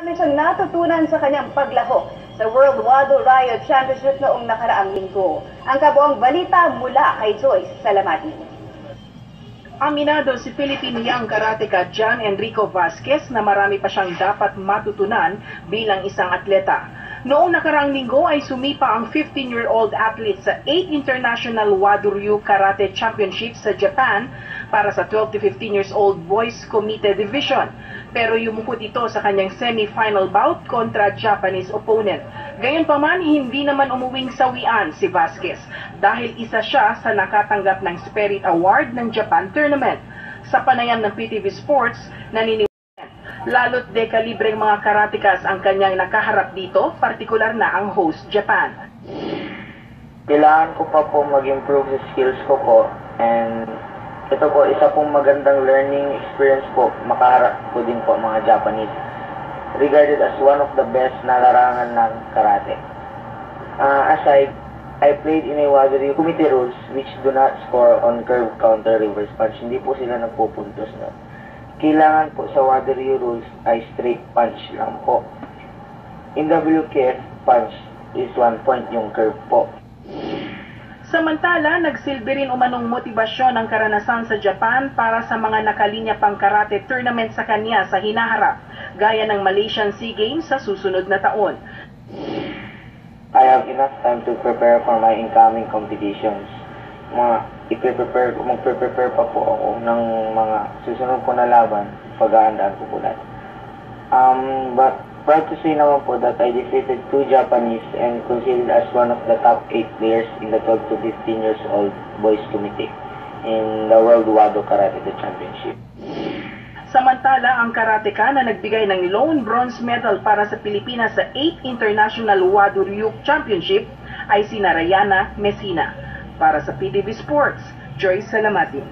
Siyang natutunan sa kanyang paglahok sa World Wado Ryo Championship noong nakaraang linggo. Ang kabuang balita mula kay Joyce Salamati. Aminado si Philippine Young Karateka John Enrico Vasquez na marami pa siyang dapat matutunan bilang isang atleta. Noong nakaraang linggo ay sumipa ang 15-year-old athlete sa 8 International Wado Ryu Karate Championship sa Japan para sa 12 to 15 years old Boys Committee Division. Pero yumukod ito sa kanyang semi-final bout kontra Japanese opponent. Gayunpaman, hindi naman umuwing sawian si Vasquez dahil isa siya sa nakatanggap ng Spirit Award ng Japan Tournament. Sa panayam ng PTV Sports, naniniwala lalo't dekalibreng mga karatekas ang kanyang nakaharap dito, partikular na ang host Japan. Kailangan ko pa po mag-improve sa skills ko po, and ito po isa pong magandang learning experience po, makaharap ko din po mga Japanese, regarded as one of the best na larangan ng karate. Aside, I played in a Wado Ryu committee rules which do not score on curve, counter, reverse punch. Hindi po sila nagpupuntos na. Kailangan po sa Wado Ryu rules ay straight punch lang po. In WKF, punch is 1 point yung curve po. Samantala, nagsilbi rin umanong motibasyon ang karanasan sa Japan para sa mga nakalinya pang karate tournament sa kanya sa hinaharap, gaya ng Malaysian SEA Games sa susunod na taon. I have enough time to prepare for my incoming competitions. Magpe-prepare pa po ako ng mga susunod po na laban, pag-aandaan ko po lahat. But proud to say naman po that I defeated 2 Japanese and considered as one of the top 8 players in the 12 to 15 years old boys committee in the World Wado Karate Championship. Samantala, ang karateka na nagbigay ng lone bronze medal para sa Pilipinas sa 8 International Wado Ryu Championship ay si Rayana Messina. Para sa PTV Sports, Joyce Salamati.